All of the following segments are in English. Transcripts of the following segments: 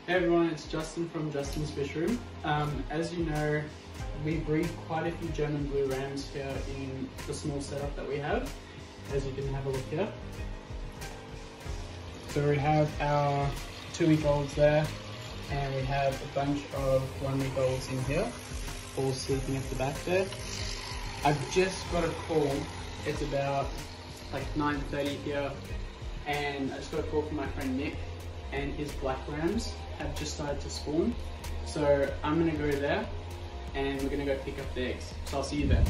Hey everyone, it's Justin from Justin's Fish Room. As you know, we breed quite a few German blue rams here in the small setup that we have, as you can have a look here. So we have our 2-week-olds there, and we have a bunch of 1-week-olds in here, all sleeping at the back there. I've just got a call, it's about like 9:30 here, and I just got a call from my friend Nick, and his black rams have just started to spawn. So I'm gonna go there and we're gonna go pick up the eggs. So I'll see you there.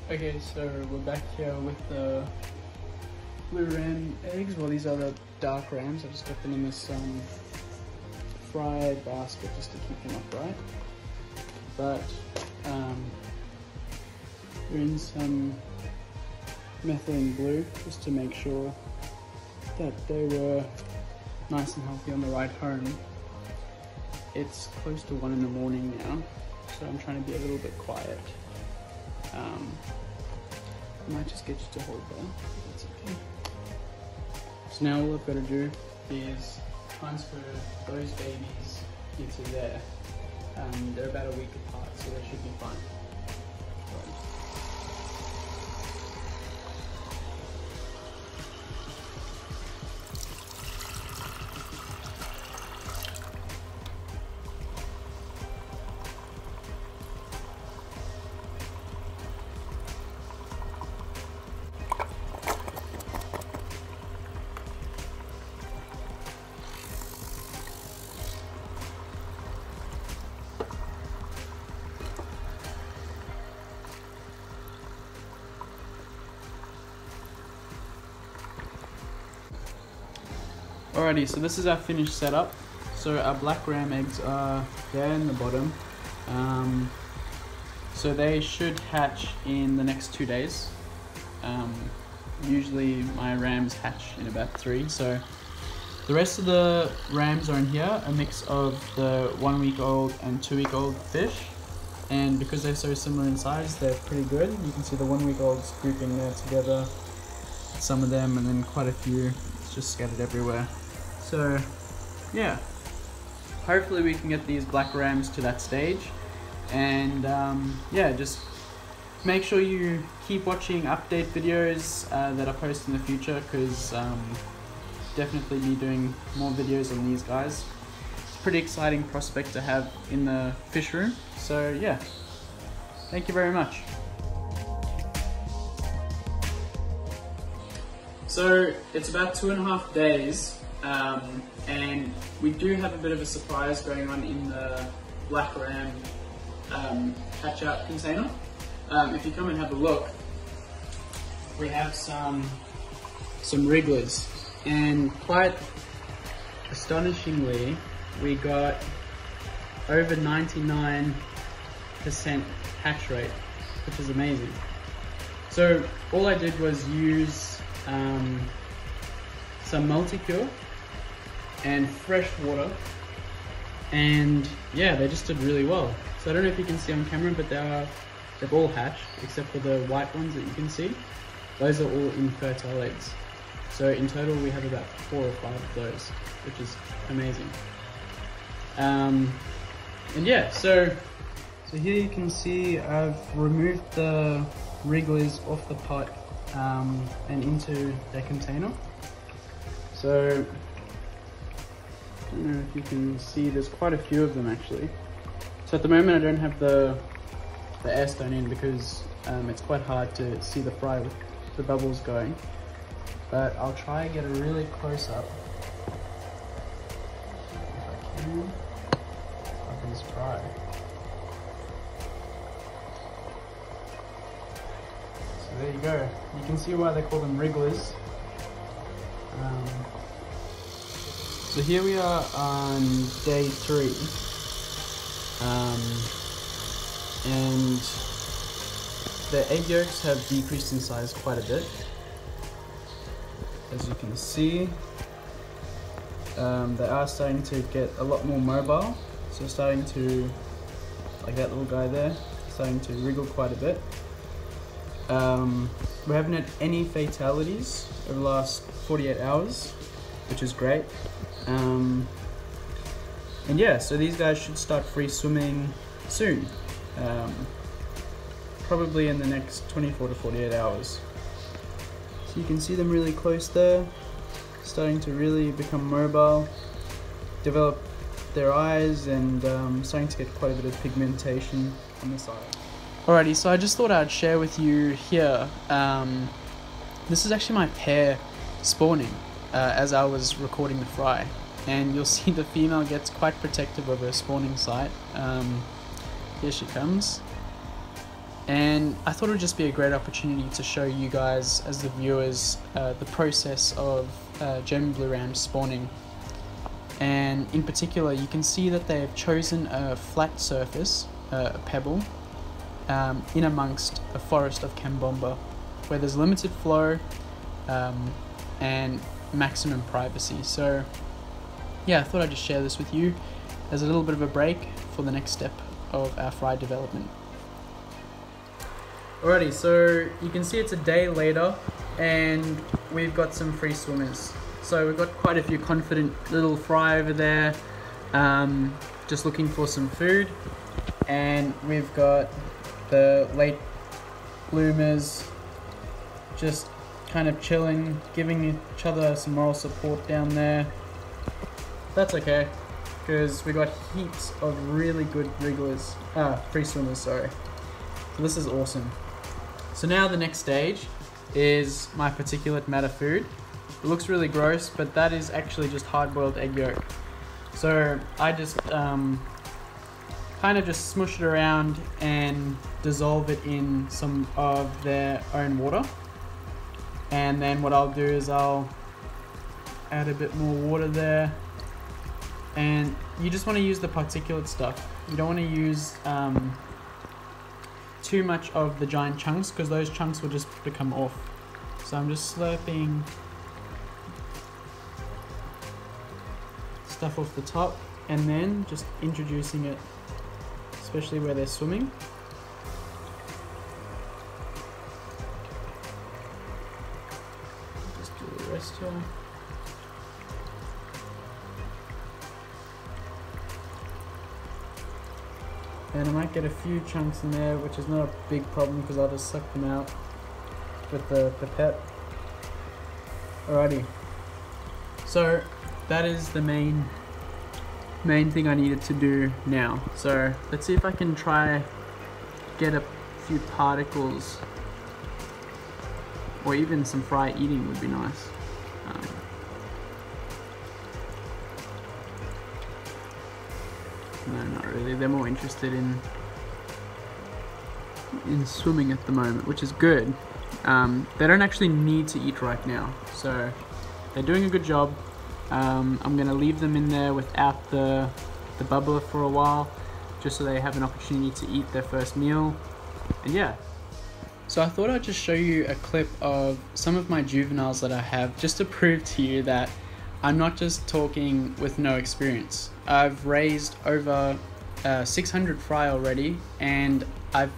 Okay, so we're back here with the blue ram eggs. Well, these are the dark rams. I just got them in this fry basket just to keep them upright. But we're in some methylene blue just to make sure that they were nice and healthy on the ride home. It's close to 1 in the morning now, so I'm trying to be a little bit quiet. I might just get you to hold there, that's okay. So now all I've got to do is transfer those babies into there. They're about a week apart, so they should be fine. Alrighty, so this is our finished setup. So our black ram eggs are there in the bottom. So they should hatch in the next 2 days. Usually my rams hatch in about 3. So the rest of the rams are in here, a mix of the 1-week-old and 2-week-old fish. And because they're so similar in size, they're pretty good. You can see the 1-week-olds grouping there together, some of them, and then quite a few. It's just scattered everywhere. So yeah, hopefully we can get these black rams to that stage, and yeah, just make sure you keep watching update videos that I post in the future, because definitely be doing more videos on these guys. It's a pretty exciting prospect to have in the fish room. So yeah, thank you very much. So it's about 2.5 days. And we do have a bit of a surprise going on in the black ram hatch out container. If you come and have a look, we have some wrigglers, and quite astonishingly we got over 99% hatch rate, which is amazing. So all I did was use some multi-cure and fresh water, and yeah, they just did really well. So I don't know if you can see on camera, but they've all hatched except for the white ones that you can see. Those are all infertile eggs. So in total we have about 4 or 5 of those, which is amazing. And yeah, so here you can see I've removed the wrigglers off the pot and into their container. So I don't know if you can see, there's quite a few of them actually. So at the moment I don't have the air stone in because it's quite hard to see the fry with the bubbles going. But I'll try and get a really close up, if I can, of this fry. So there you go. You can see why they call them wrigglers. So here we are on day 3, and the egg yolks have decreased in size quite a bit. As you can see, they are starting to get a lot more mobile, so starting to, like that little guy there, starting to wriggle quite a bit. We haven't had any fatalities over the last 48 hours, which is great. And yeah, so these guys should start free swimming soon. Probably in the next 24 to 48 hours. So you can see them really close there, starting to really become mobile, develop their eyes, and starting to get quite a bit of pigmentation on the side. Alrighty, so I just thought I'd share with you here, this is actually my pair spawning as I was recording the fry, and you'll see the female gets quite protective of her spawning site. Here she comes. And I thought it would just be a great opportunity to show you guys, as the viewers, the process of German blue rams spawning. And in particular, you can see that they have chosen a flat surface, a pebble, in amongst a forest of Cambomba, where there's limited flow and maximum privacy. So yeah, I thought I'd just share this with you as a little bit of a break for the next step of our fry development. Alrighty, so you can see it's a day later and we've got some free swimmers. So we've got quite a few confident little fry over there, just looking for some food. And we've got the late bloomers just kind of chilling, giving each other some moral support down there. That's okay, because we got heaps of really good wrigglers, free swimmers, sorry. So this is awesome. So now the next stage is my particulate matter food. It looks really gross, but that is actually just hard-boiled egg yolk. So I just kind of just smush it around and dissolve it in some of their own water. And then what I'll do is I'll add a bit more water there. And you just want to use the particulate stuff. You don't want to use too much of the giant chunks, because those chunks will just become off. So I'm just slurping stuff off the top and then just introducing it, especially where they're swimming. Just do the rest here. And I might get a few chunks in there, which is not a big problem because I'll just suck them out with the pipette. Alrighty. So that is the main thing I needed to do now. So let's see if I can try get a few particles, or even some fry eating would be nice. No, not really. They're more interested in swimming at the moment, which is good. They don't actually need to eat right now, so they're doing a good job. I'm gonna leave them in there without the bubbler for a while, just so they have an opportunity to eat their first meal. And yeah. So I thought I'd just show you a clip of some of my juveniles that I have, just to prove to you that I'm not just talking with no experience. I've raised over 600 fry already, and I've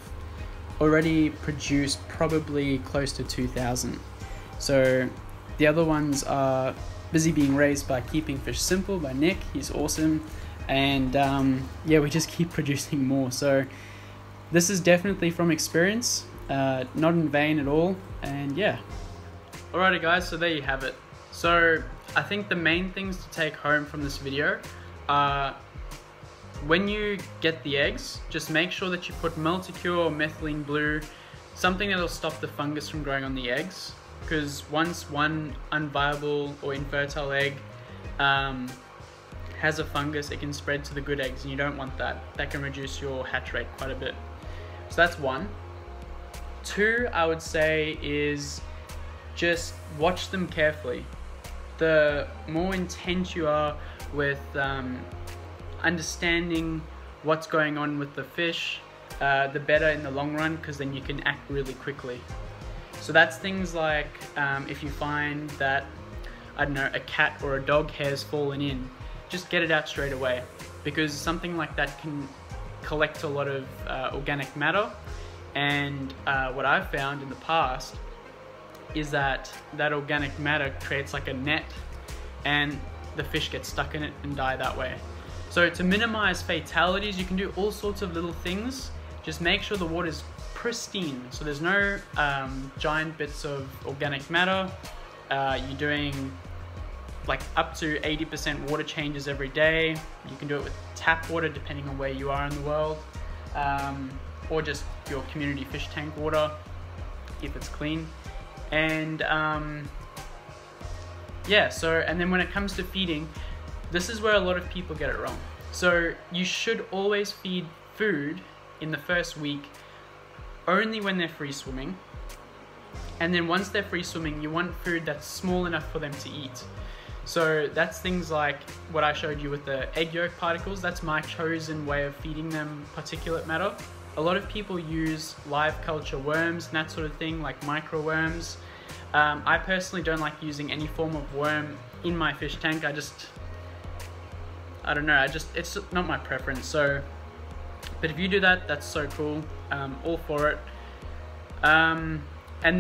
already produced probably close to 2,000. So the other ones are busy being raised by Keeping Fish Simple by Nick. He's awesome. And yeah, we just keep producing more. So this is definitely from experience, not in vain at all. And yeah. Alrighty guys, so there you have it. So I think the main things to take home from this video are, when you get the eggs, just make sure that you put Multicure or methylene blue, something that'll stop the fungus from growing on the eggs. Because once one unviable or infertile egg has a fungus, it can spread to the good eggs, and you don't want that. That can reduce your hatch rate quite a bit. So that's one. Two, I would say, is just watch them carefully. The more intent you are with understanding what's going on with the fish, the better in the long run, because then you can act really quickly. So that's things like if you find that, I don't know, a cat or a dog hair's fallen in, just get it out straight away, because something like that can collect a lot of organic matter, And what I've found in the past is that organic matter creates like a net, and the fish get stuck in it and die that way. So to minimize fatalities, you can do all sorts of little things. Just make sure the water is pristine, so there's no giant bits of organic matter. You're doing like up to 80% water changes every day. You can do it with tap water depending on where you are in the world, or just your community fish tank water if it's clean. And yeah, so, and then when it comes to feeding, this is where a lot of people get it wrong. So you should always feed food in the first week only when they're free swimming. And then once they're free swimming, you want food that's small enough for them to eat. So that's things like what I showed you with the egg yolk particles. That's my chosen way of feeding them particulate matter. A lot of people use live culture worms and that sort of thing, like micro worms. I personally don't like using any form of worm in my fish tank. I don't know, it's not my preference. So, but if you do that, that's so cool. All for it. And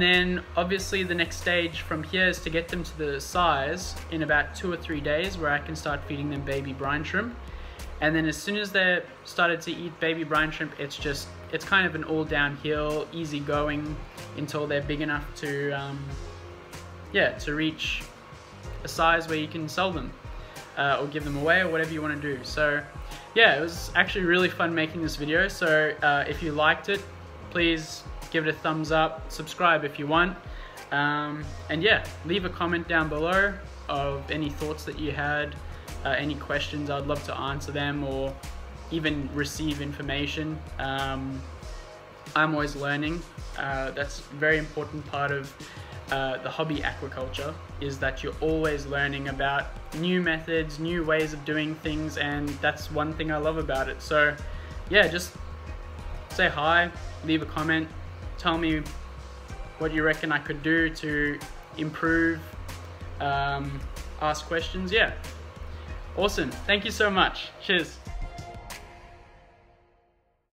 then obviously the next stage from here is to get them to the size in about 2 or 3 days where I can start feeding them baby brine shrimp. And then as soon as they're started to eat baby brine shrimp, it's kind of an all downhill, easy going until they're big enough to, to reach a size where you can sell them or give them away or whatever you want to do. So yeah, it was actually really fun making this video. So if you liked it, please give it a thumbs up, subscribe if you want, and yeah, leave a comment down below of any thoughts that you had. Any questions, I'd love to answer them or even receive information. I'm always learning. That's a very important part of the hobby aquaculture, is that you're always learning about new methods, new ways of doing things, and that's one thing I love about it. So yeah, just say hi, leave a comment, tell me what you reckon I could do to improve, ask questions. Yeah. Awesome. Thank you so much. Cheers.